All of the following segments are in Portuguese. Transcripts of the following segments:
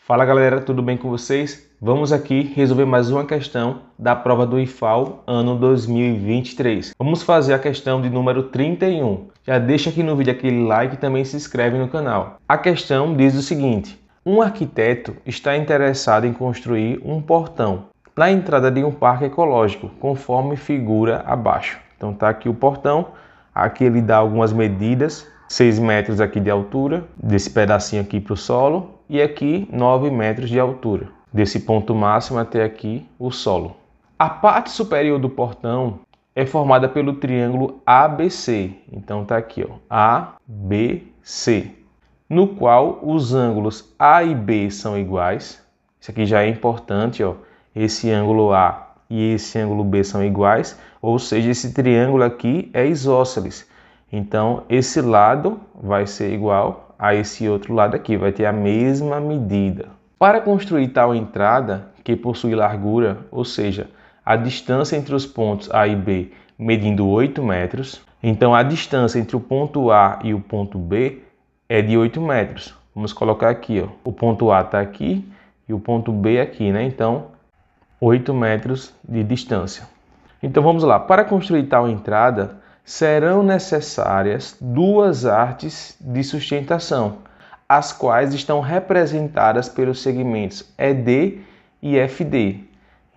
Fala galera, tudo bem com vocês? Vamos aqui resolver mais uma questão da prova do IFAL ano 2023. Vamos fazer a questão de número 31. Já deixa aqui no vídeo aquele like e também se inscreve no canal. A questão diz o seguinte: um arquiteto está interessado em construir um portão na entrada de um parque ecológico, conforme figura abaixo. Então tá aqui o portão, aqui ele dá algumas medidas, 6 metros aqui de altura, desse pedacinho aqui para o solo, e aqui 9 metros de altura, desse ponto máximo até aqui o solo. A parte superior do portão é formada pelo triângulo ABC, então tá aqui ó, ABC, no qual os ângulos A e B são iguais. Isso aqui já é importante, ó, esse ângulo A e esse ângulo B são iguais, ou seja, esse triângulo aqui é isósceles. Então, esse lado vai ser igual a esse outro lado aqui, vai ter a mesma medida. Para construir tal entrada, que possui largura, ou seja, a distância entre os pontos A e B medindo 8 metros, então a distância entre o ponto A e o ponto B é de 8 metros. Vamos colocar aqui, ó, o ponto A está aqui e o ponto B aqui, né? Então, 8 metros de distância. Então, vamos lá. Para construir tal entrada, serão necessárias duas hastes de sustentação, as quais estão representadas pelos segmentos ED e FD.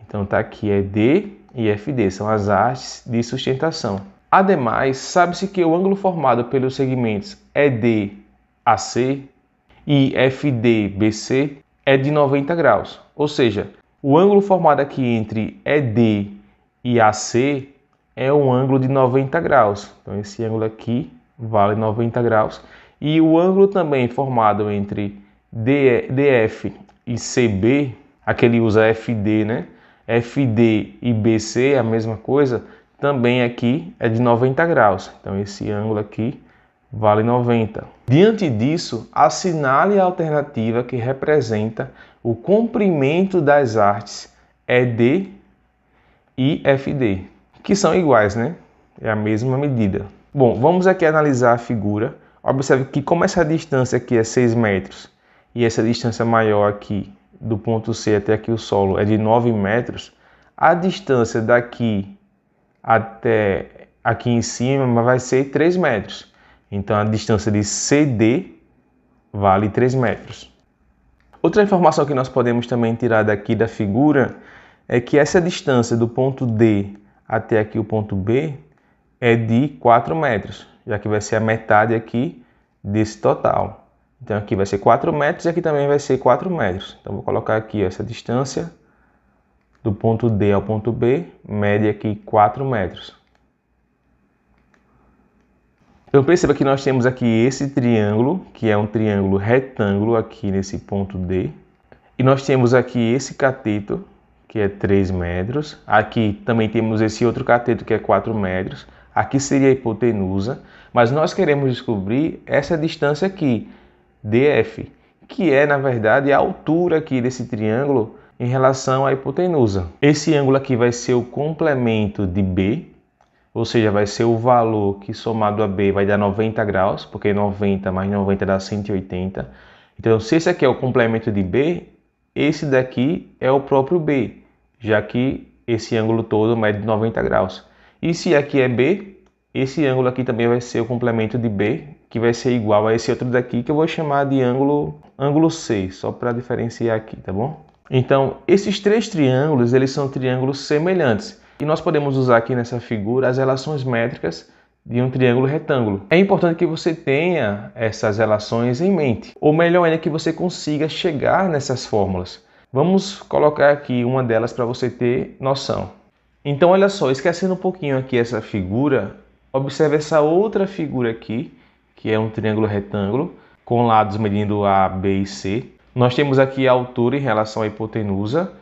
Então tá aqui ED e FD, são as hastes de sustentação. Ademais, sabe-se que o ângulo formado pelos segmentos ED-AC e FD-BC é de 90 graus, ou seja, o ângulo formado aqui entre ED e AC é um ângulo de 90 graus. Então esse ângulo aqui vale 90 graus. E o ângulo também formado entre DF e CB, aquele usa FD, né? FD e BC é a mesma coisa, também aqui é de 90 graus. Então esse ângulo aqui vale 90. Diante disso, assinale a alternativa que representa o comprimento das hastes ED e FD, que são iguais, né? É a mesma medida. Bom, vamos aqui analisar a figura. Observe que como essa distância aqui é 6 metros e essa distância maior aqui do ponto C até aqui o solo é de 9 metros, a distância daqui até aqui em cima vai ser 3 metros. Então a distância de CD vale 3 metros. Outra informação que nós podemos também tirar daqui da figura é que essa distância do ponto D até aqui o ponto B é de 4 metros, já que vai ser a metade aqui desse total. Então aqui vai ser 4 metros e aqui também vai ser 4 metros. Então vou colocar aqui essa distância do ponto D ao ponto B, mede aqui 4 metros. Então perceba que nós temos aqui esse triângulo, que é um triângulo retângulo aqui nesse ponto D. E nós temos aqui esse cateto, que é 3 metros. Aqui também temos esse outro cateto, que é 4 metros. Aqui seria a hipotenusa. Mas nós queremos descobrir essa distância aqui, DF, que é, na verdade, a altura aqui desse triângulo em relação à hipotenusa. Esse ângulo aqui vai ser o complemento de B, ou seja, vai ser o valor que somado a B vai dar 90 graus, porque 90 mais 90 dá 180. Então, se esse aqui é o complemento de B, esse daqui é o próprio B, já que esse ângulo todo mede 90 graus. E se aqui é B, esse ângulo aqui também vai ser o complemento de B, que vai ser igual a esse outro daqui, que eu vou chamar de ângulo C, só para diferenciar aqui, tá bom? Então, esses três triângulos, eles são triângulos semelhantes. E nós podemos usar aqui nessa figura as relações métricas de um triângulo retângulo. É importante que você tenha essas relações em mente, ou melhor ainda, que você consiga chegar nessas fórmulas. Vamos colocar aqui uma delas para você ter noção. Então, olha só, esquecendo um pouquinho aqui essa figura, observe essa outra figura aqui, que é um triângulo retângulo, com lados medindo A, B e C. Nós temos aqui a altura em relação à hipotenusa,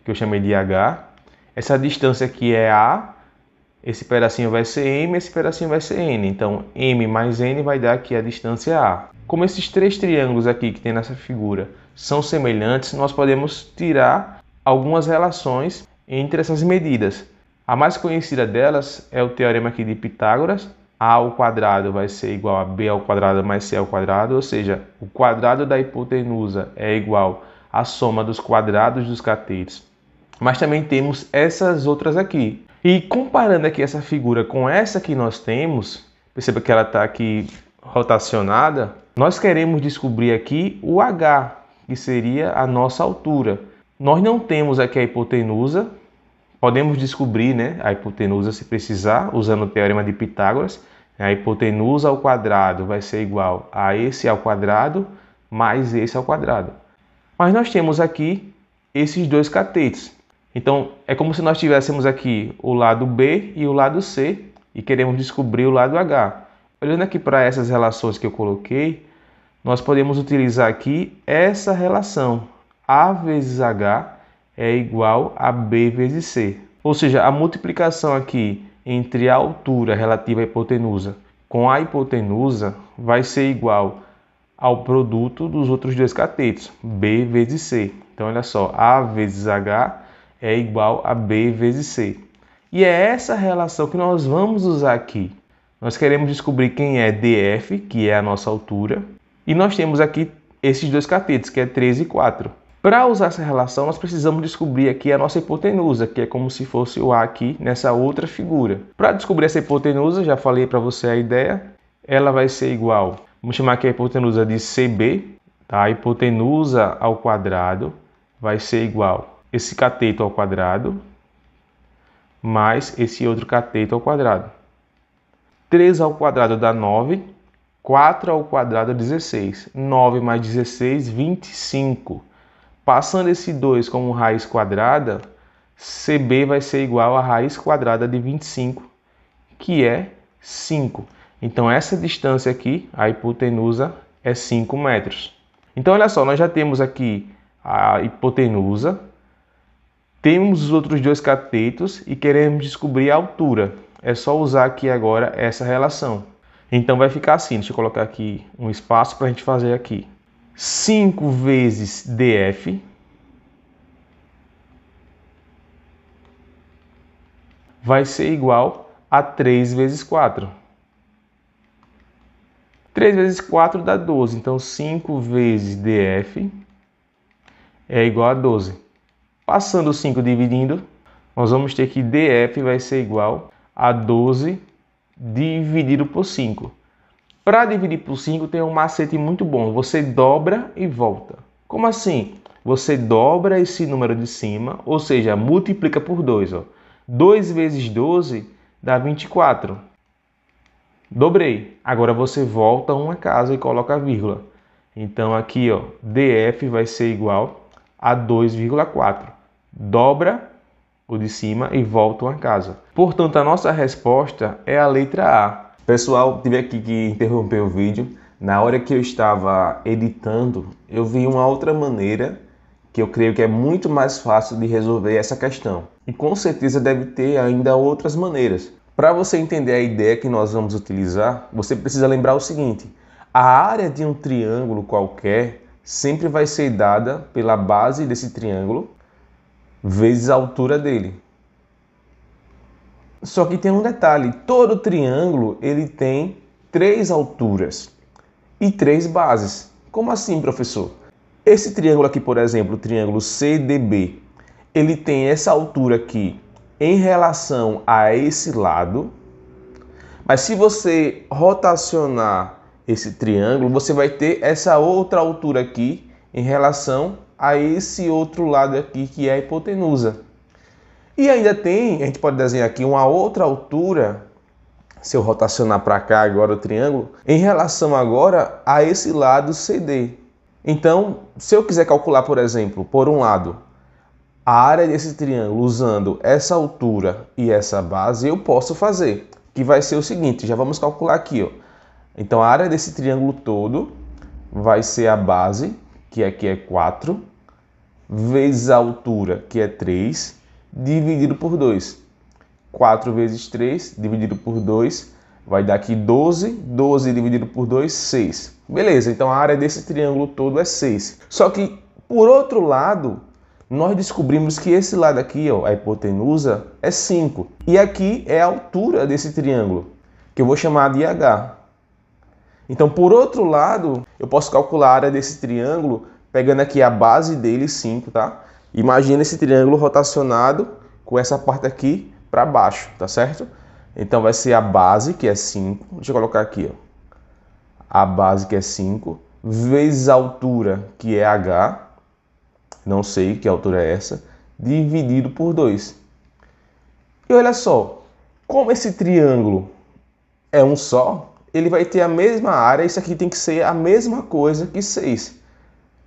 que eu chamei de H. Essa distância aqui é A, esse pedacinho vai ser M, esse pedacinho vai ser N. Então, M mais N vai dar aqui a distância A. Como esses três triângulos aqui que tem nessa figura são semelhantes, nós podemos tirar algumas relações entre essas medidas. A mais conhecida delas é o teorema aqui de Pitágoras. A ao quadrado vai ser igual a B ao quadrado mais C ao quadrado, ou seja, o quadrado da hipotenusa é igual a soma dos quadrados dos catetos. Mas também temos essas outras aqui. E comparando aqui essa figura com essa que nós temos, perceba que ela está aqui rotacionada, nós queremos descobrir aqui o H, que seria a nossa altura. Nós não temos aqui a hipotenusa, podemos descobrir, né, a hipotenusa se precisar, usando o teorema de Pitágoras. A hipotenusa ao quadrado vai ser igual a esse ao quadrado mais esse ao quadrado. Mas nós temos aqui esses dois catetos. Então, é como se nós tivéssemos aqui o lado B e o lado C e queremos descobrir o lado H. Olhando aqui para essas relações que eu coloquei, nós podemos utilizar aqui essa relação. A vezes H é igual a B vezes C. Ou seja, a multiplicação aqui entre a altura relativa à hipotenusa com a hipotenusa vai ser igual ao produto dos outros dois catetos, B vezes C. Então, olha só, A vezes H é igual a B vezes C. E é essa relação que nós vamos usar aqui. Nós queremos descobrir quem é DF, que é a nossa altura, e nós temos aqui esses dois catetos, que é 3 e 4. Para usar essa relação, nós precisamos descobrir aqui a nossa hipotenusa, que é como se fosse o A aqui nessa outra figura. Para descobrir essa hipotenusa, já falei para você a ideia, ela vai ser igual, vamos chamar aqui a hipotenusa de CB, tá? A hipotenusa ao quadrado vai ser igual esse cateto ao quadrado mais esse outro cateto ao quadrado. 3 ao quadrado dá 9, 4 ao quadrado é 16. 9 mais 16, 25. Passando esse 2 como raiz quadrada, CB vai ser igual a raiz quadrada de 25, que é 5. Então, essa distância aqui, a hipotenusa, é 5 metros. Então, olha só, nós já temos aqui a hipotenusa, temos os outros dois catetos e queremos descobrir a altura. É só usar aqui agora essa relação. Então, vai ficar assim, deixa eu colocar aqui um espaço para a gente fazer aqui. 5 vezes DF vai ser igual a 3 vezes 4. 3 vezes 4 dá 12, então 5 vezes DF é igual a 12. Passando o 5 dividindo, nós vamos ter que DF vai ser igual a 12 dividido por 5. Para dividir por 5 tem um macete muito bom, você dobra e volta. Como assim? Você dobra esse número de cima, ou seja, multiplica por 2. 2 vezes 12 dá 24. Dobrei. Agora você volta uma casa e coloca a vírgula. Então aqui, ó, DF vai ser igual a 2,4. Dobra o de cima e volta uma casa. Portanto, a nossa resposta é a letra A. Pessoal, tive aqui que interromper o vídeo. Na hora que eu estava editando, eu vi uma outra maneira que eu creio que é muito mais fácil de resolver essa questão. E com certeza deve ter ainda outras maneiras. Para você entender a ideia que nós vamos utilizar, você precisa lembrar o seguinte: a área de um triângulo qualquer sempre vai ser dada pela base desse triângulo vezes a altura dele. Só que tem um detalhe: todo triângulo ele tem 3 alturas e 3 bases. Como assim, professor? Esse triângulo aqui, por exemplo, o triângulo CDB, ele tem essa altura aqui em relação a esse lado, mas se você rotacionar esse triângulo, você vai ter essa outra altura aqui em relação a esse outro lado aqui, que é a hipotenusa. E ainda tem, a gente pode desenhar aqui uma outra altura, se eu rotacionar para cá agora o triângulo, em relação agora a esse lado CD. Então, se eu quiser calcular, por exemplo, por um lado, a área desse triângulo usando essa altura e essa base, eu posso fazer, que vai ser o seguinte, já vamos calcular aqui, ó. Então, a área desse triângulo todo vai ser a base, que aqui é 4, vezes a altura, que é 3, dividido por 2. 4 vezes 3, dividido por 2, vai dar aqui 12. 12 dividido por 2, 6. Beleza, então a área desse triângulo todo é 6. Só que, por outro lado, nós descobrimos que esse lado aqui, ó, a hipotenusa, é 5. E aqui é a altura desse triângulo, que eu vou chamar de H. Então, por outro lado, eu posso calcular a área desse triângulo pegando aqui a base dele, 5, tá? Imagina esse triângulo rotacionado com essa parte aqui para baixo, tá certo? Então vai ser a base, que é 5. Deixa eu colocar aqui, ó. A base, que é 5, vezes a altura, que é h. Não sei que altura é essa. Dividido por 2. E olha só, como esse triângulo é um só, ele vai ter a mesma área. Isso aqui tem que ser a mesma coisa que 6,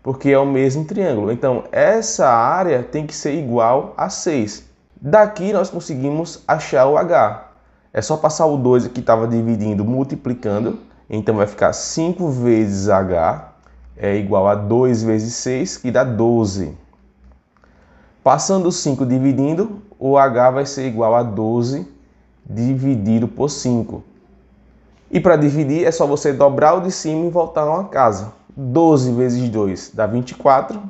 porque é o mesmo triângulo. Então, essa área tem que ser igual a 6. Daqui nós conseguimos achar o h. É só passar o 2 aqui que estava dividindo, multiplicando. Então, vai ficar 5 vezes h é igual a 2 vezes 6, que dá 12. Passando o 5 dividindo, o h vai ser igual a 12 dividido por 5. E para dividir é só você dobrar o de cima e voltar uma casa. 12 vezes 2 dá 24.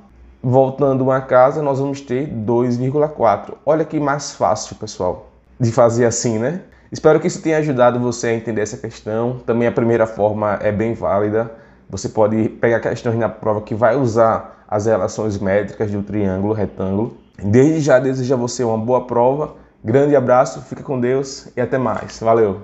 Voltando uma casa, nós vamos ter 2,4. Olha que mais fácil, pessoal, de fazer assim, né? Espero que isso tenha ajudado você a entender essa questão. Também a primeira forma é bem válida. Você pode pegar questões na prova que vai usar as relações métricas do triângulo retângulo. Desde já desejo a você uma boa prova. Grande abraço, fica com Deus e até mais. Valeu!